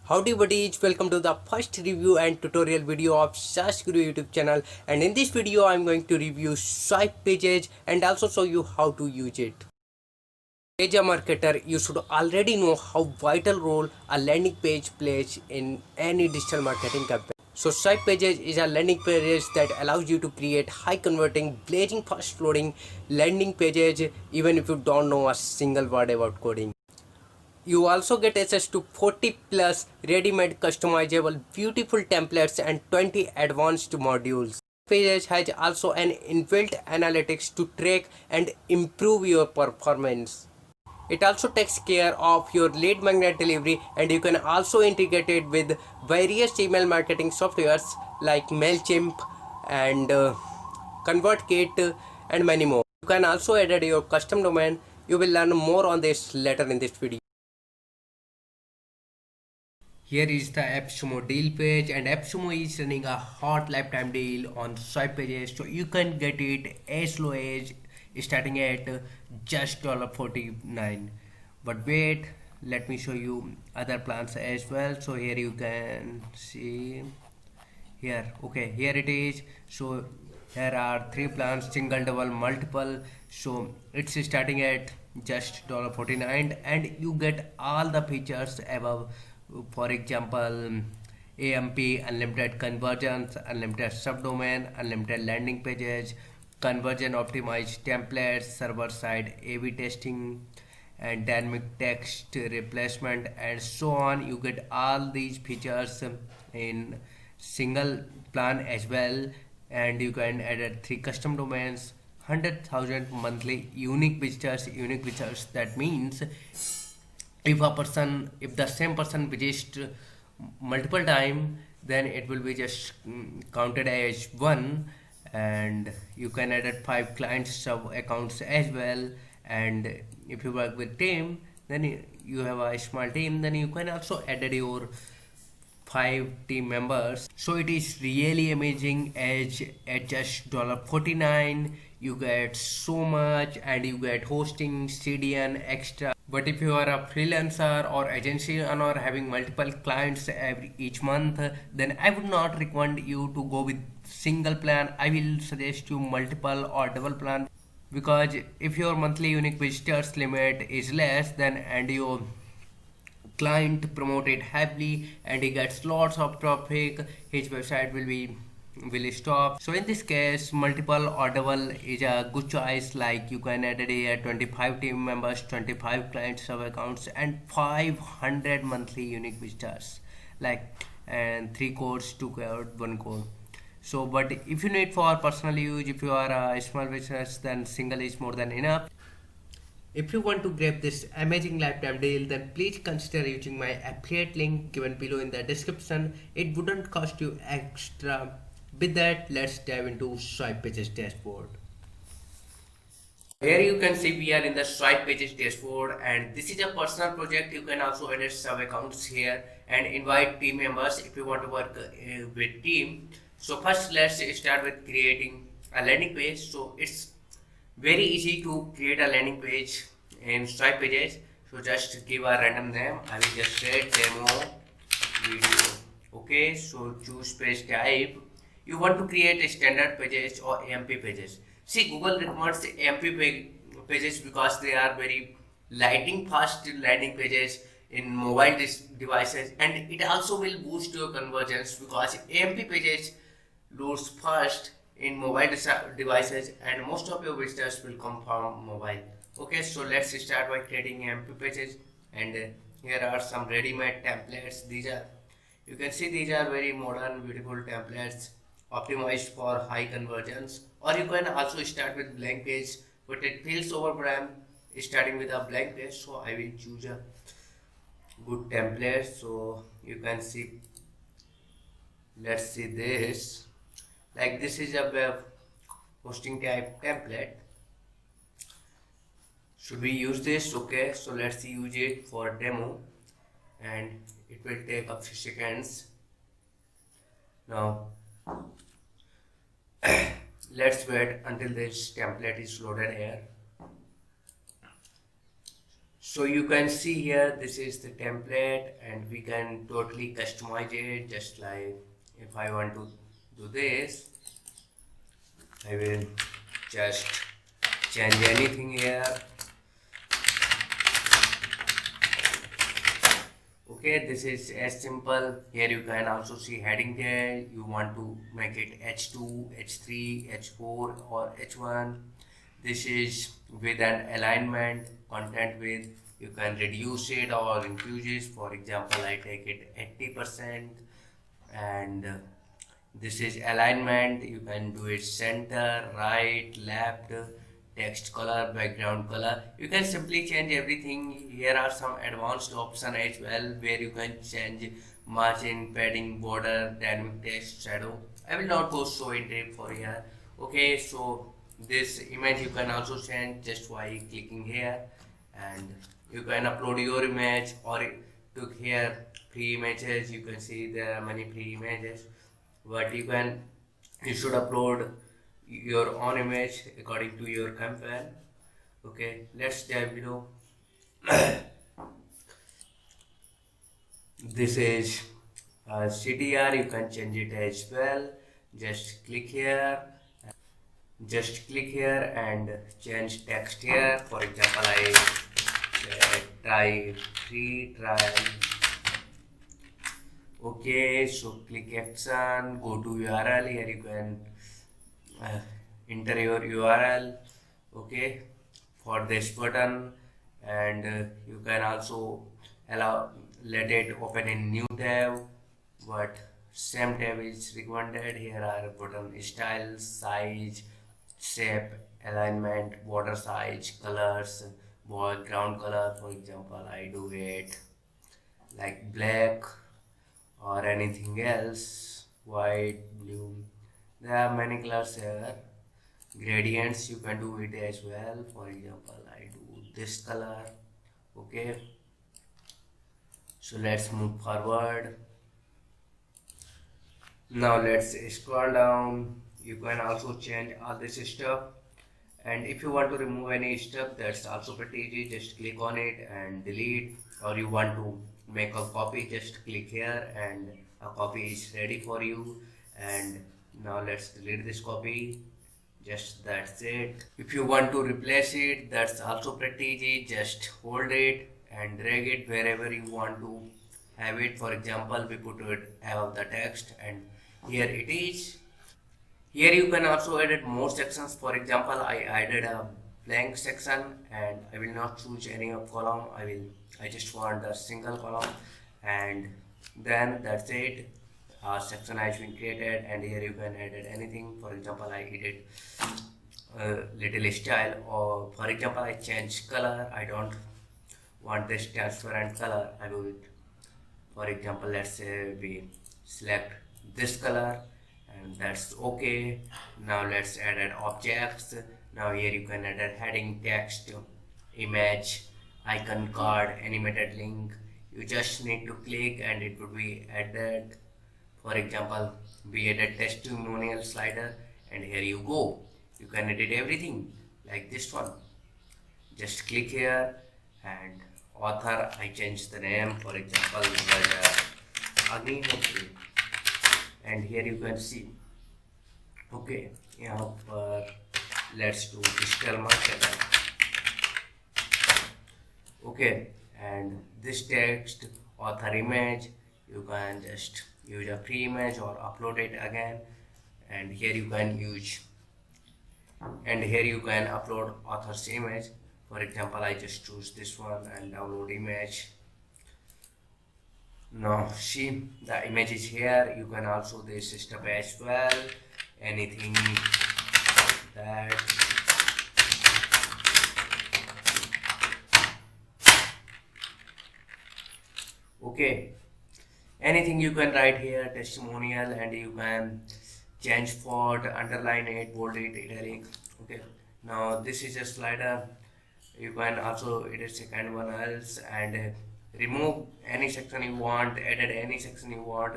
Howdy buddies, welcome to the first review and tutorial video of SaaS Guru YouTube channel, and in this video I'm going to review Swipe Pages and also show you how to use it. As a marketer, you should already know how vital role a landing page plays in any digital marketing campaign. So Swipe Pages is a landing page that allows you to create high converting, blazing fast loading landing pages even if you don't know a single word about coding. You also get access to 40 plus ready-made customizable beautiful templates and 20 advanced modules. Pages has also an inbuilt analytics to track and improve your performance. It also takes care of your lead magnet delivery, and you can also integrate it with various email marketing softwares like MailChimp and ConvertKit and many more. You can also add your custom domain. You will learn more on this later in this video. Here is the AppSumo deal page, and AppSumo is running a hot lifetime deal on Swipe Pages, so you can get it as low as starting at just $49. But wait, let me show you other plans as well. So here you can see here, okay, here it is. So here are three plans: single, double, multiple. So it's starting at just $49 and you get all the features above. For example, AMP, unlimited conversions, unlimited subdomain, unlimited landing pages, conversion optimized templates, server side A/B testing, and dynamic text replacement, and so on. You get all these features in single plan as well, and you can add three custom domains, 100,000 monthly unique visitors. That means if the same person visits multiple time, then it will be just counted as one. And you can add five client sub accounts as well. And if you work with team, then you have a small team, then you can also add your five team members. So it is really amazing, as at just $49 you get so much, and you get hosting, CDN extra. But if you are a freelancer or agency owner having multiple clients each month, then I would not recommend you to go with single plan. I will suggest you multiple or double plan, because if your monthly unique visitors limit is less, then and your client promote it heavily and he gets lots of traffic, his website will stop. So in this case, multiple or double is a good choice. Like you can add here 25 team members, 25 client sub accounts, and 500 monthly unique visitors, like, and 3 codes, 2 code, 1 code. So but if you need for personal use, if you are a small business, then single is more than enough. If you want to grab this amazing lifetime deal, then please consider using my affiliate link given below in the description. It wouldn't cost you extra. With that, let's dive into Swipe Pages dashboard. Here you can see we are in the Swipe Pages dashboard, and this is a personal project. You can also edit sub accounts here and invite team members if you want to work with team. So first, let's start with creating a landing page. So it's very easy to create a landing page in Swipe Pages. So just give a random name. I will just say demo video. Okay, so choose page type. You want to create a standard pages or AMP pages. See, Google recommends AMP pages because they are very lightning fast landing pages in mobile devices, and it also will boost your conversions because AMP pages loads fast in mobile devices, and most of your visitors will come from mobile. Okay, so let's start by creating AMP pages, and here are some ready-made templates. These are, you can see, these are very modern, beautiful templates optimized for high conversions. Or you can also start with blank page, but it feels overwhelmed starting with a blank page, so I will choose a good template. So you can see, let's see this, like this is a web hosting type template. Should we use this? Okay, so let's use it for demo, and it will take a few seconds. Now let's wait until this template is loaded here. So you can see here, this is the template and we can totally customize it. Just like if I want to do this, I will just change anything here. Okay, this is as simple. Here you can also see heading there. You want to make it H2, H3, H4 or H1. This is with an alignment, content with, you can reduce it or increase it. For example, I take it 80% and this is alignment. You can do it center, right, left, text color, background color. You can simply change everything. Here are some advanced options as well where you can change margin, padding, border, dynamic text, shadow. I will not go so in depth for here. Okay, so this image you can also change just by clicking here, and you can upload your image or took here free images. You can see there are many free images, but you should upload your own image according to your campaign. Okay, let's dive below. This is CTR. You can change it as well. Just click here. Just click here and change text here. For example, I try free trial. Okay, so click action, go to URL. Here you can enter your URL. Okay, for this button, and you can also let it open in new tab, but same tab is recommended. Here are button style, size, shape, alignment, border size, colors, background color. For example, I do it like black or anything else, white, blue. There are many colors here. Gradients you can do it as well. For example, I do this color. Okay, so let's move forward. Now let's scroll down. You can also change all this stuff, and if you want to remove any stuff, that's also pretty easy. Just click on it and delete, or you want to make a copy, just click here and a copy is ready for you. And now let's delete this copy. Just that's it. If you want to replace it, that's also pretty easy. Just hold it and drag it wherever you want to have it. For example, we put it above the text and here it is. Here you can also edit more sections. For example, I added a blank section and I will not choose any of column. I just want a single column, and then that's it. A section has been created, and here you can edit anything. For example, I edit a little style, or for example, I change color. I don't want this transparent color. I will, for example, let's say we select this color, and that's okay. Now let's add objects. Now here you can add heading, text, image, icon, card, animated link. You just need to click and it would be added. For example, we added testimonial slider, and here you go. You can edit everything like this one. Just click here and author, I change the name. For example, Agnihotri, and here you can see. Okay, यहाँ पर let's do digital marketer. Okay, and this text, author image, you can just use a free image or upload it again, and here you can upload author's image. For example, I just choose this one and download image. Now see, the image is here. You can also do this step as well, anything that okay, anything you can write here, testimonial, and you can change font, underline it, bold it, italic. Okay, now this is a slider. You can also edit second one else, and remove any section you want, edit any section you want.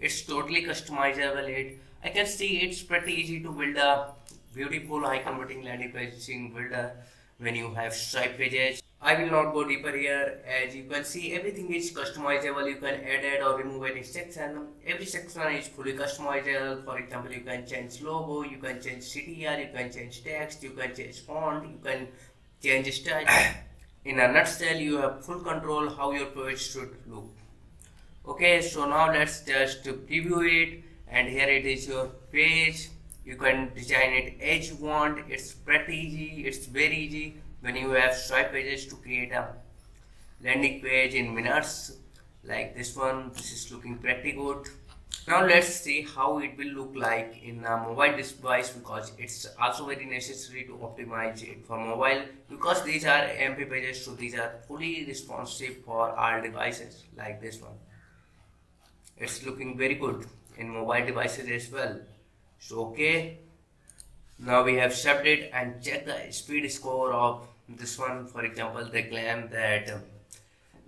It's totally customizable. I can see it's pretty easy to build a beautiful high converting landing page builder, when you have swipe pages. I will not go deeper here. As you can see, everything is customizable. You can edit or remove any section. Every section is fully customizable. For example, you can change logo, you can change CTR, you can change text, you can change font, you can change style. In a nutshell, you have full control how your page should look. Okay, so now let's just preview it, and here it is your page. You can design it as you want. It's pretty easy, it's very easy when you have swipe pages to create a landing page in minutes like this one. This is looking pretty good. Now let's see how it will look like in a mobile device, because it's also very necessary to optimize it for mobile, because these are MP pages, so these are fully responsive for all devices like this one. It's looking very good in mobile devices as well. So okay, now we have shoved it and check the speed score of this one. For example, they claim that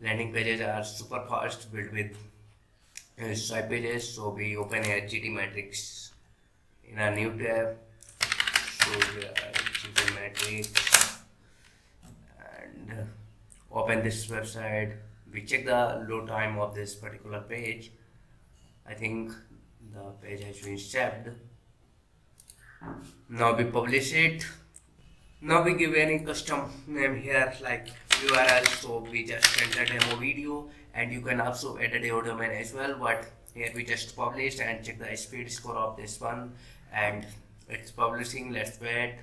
landing pages are super fast built with swipe pages. So we open a GTmetrix in a new tab. So we are GTmetrix and open this website. We check the load time of this particular page. I think the page has been saved. Now we publish it. Now we give any custom name here like URL, so we just enter demo video, and you can also edit your domain as well, but here we just published and check the speed score of this one, and it's publishing. Let's wait.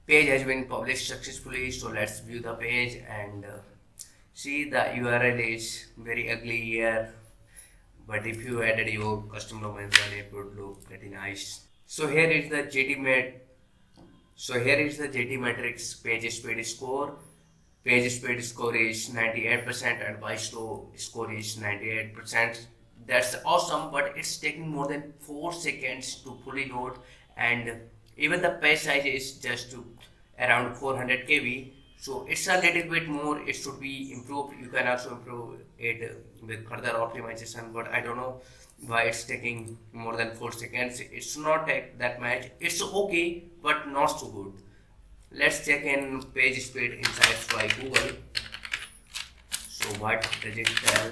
Page has been published successfully, so let's view the page and see the URL is very ugly here, but if you added your custom domain then it would look pretty nice. So here is the GTmetrix page speed score. Page speed score is 98% and by slow score is 98%. That's awesome, but it's taking more than 4 seconds to fully load, and even the page size is just around 400 KB. So it's a little bit more. It should be improved. You can also improve it with further optimization, but I don't know why it's taking more than 4 seconds. It's not that much. It's okay, but not so good. Let's check in page speed insights by Google. So what does it tell?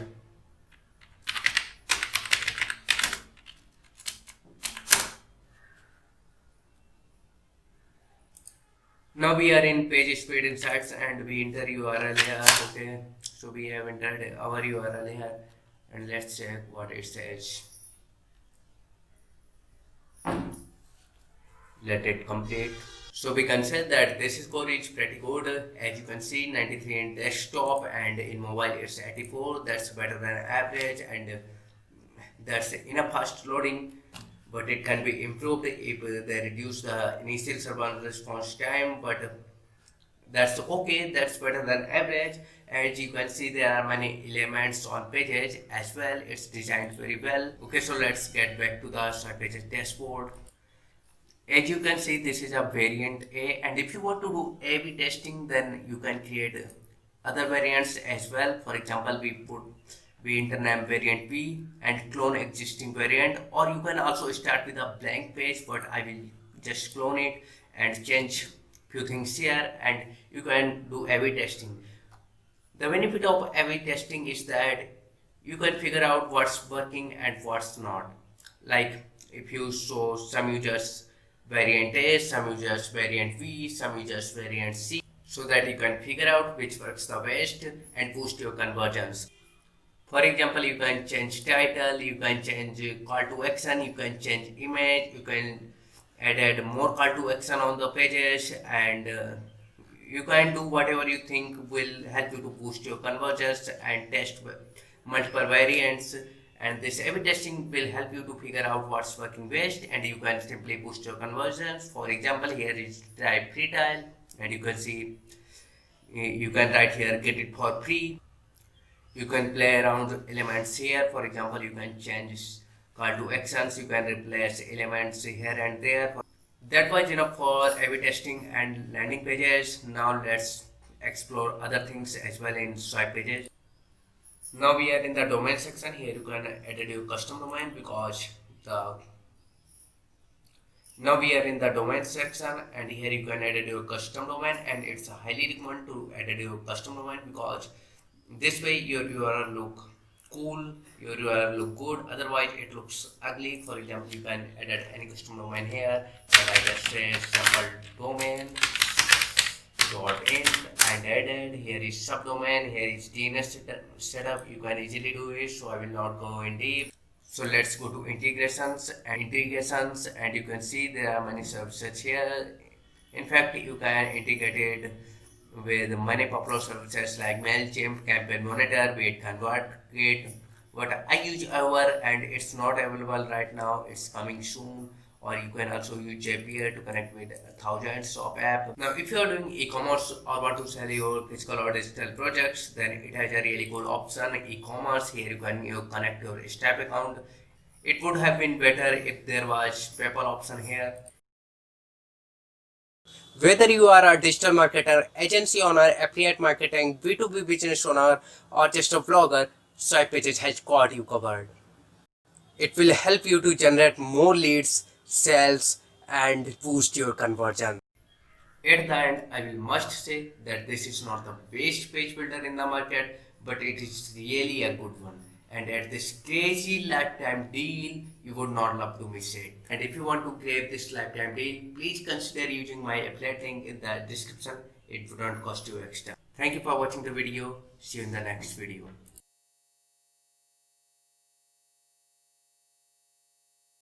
Now we are in page speed insights and we enter URL here. Okay, so we have entered our URL here, and let's check what it says. Let it complete. So we can say that this score is pretty good. As you can see, 93 in desktop and in mobile it's 84. That's better than average, and that's enough fast loading, but it can be improved if they reduce the initial server response time, but that's okay. That's better than average. As you can see, there are many elements on pages as well. It's designed very well. Okay, so let's get back to the site pages dashboard. As you can see, this is a variant A, and if you want to do A/B testing, then you can create other variants as well. For example, we enter name variant B and clone existing variant, or you can also start with a blank page, but I will just clone it and change few things here, and you can do A/B testing. The benefit of A/B testing is that you can figure out what's working and what's not. Like if you show some users variant A, some users variant B, some users variant C, so that you can figure out which works the best and boost your conversions. For example, you can change title, you can change call to action, you can change image, you can add more call to action on the pages, and you can do whatever you think will help you to boost your conversions and test multiple variants. And this A/B testing will help you to figure out what's working best, and you can simply boost your conversions. For example, here is type free tile, and you can see you can write here get it for free. You can play around elements here. For example, you can change call to actions, you can replace elements here and there. That was enough for A/B testing and landing pages. Now let's explore other things as well in swipe pages. Now we are in the domain section. Here you can edit your custom domain, because the Now we are in the domain section, and here you can edit your custom domain, and it's highly recommended to edit your custom domain because this way your URL look cool, your URL look good, otherwise it looks ugly. For example, you can edit any custom domain here, and I just say sample domain dot in and added. Here is subdomain, here is DNS setup. You can easily do it, so I will not go in deep. So let's go to integrations, and you can see there are many services here. In fact, you can integrate it with many popular services like MailChimp, Campaign Monitor, Wait ConvertKit. But I use Hover, and it's not available right now. It's coming soon. Or you can also use Zapier to connect with thousands of apps. Now, if you are doing e-commerce or want to sell your physical or digital projects, then it has a really good option. E-commerce, here you connect your Stripe account. It would have been better if there was PayPal option here. Whether you are a digital marketer, agency owner, affiliate marketing, B2B business owner, or just a vlogger, Stripe Pages has got you covered. It will help you to generate more leads, sales, and boost your conversion. At the end, I will must say that this is not the best page builder in the market, but it is really a good one. And at this crazy lifetime deal, you would not love to miss it. And if you want to grab this lifetime deal, please consider using my affiliate link in the description. It would not cost you extra. Thank you for watching the video. See you in the next video.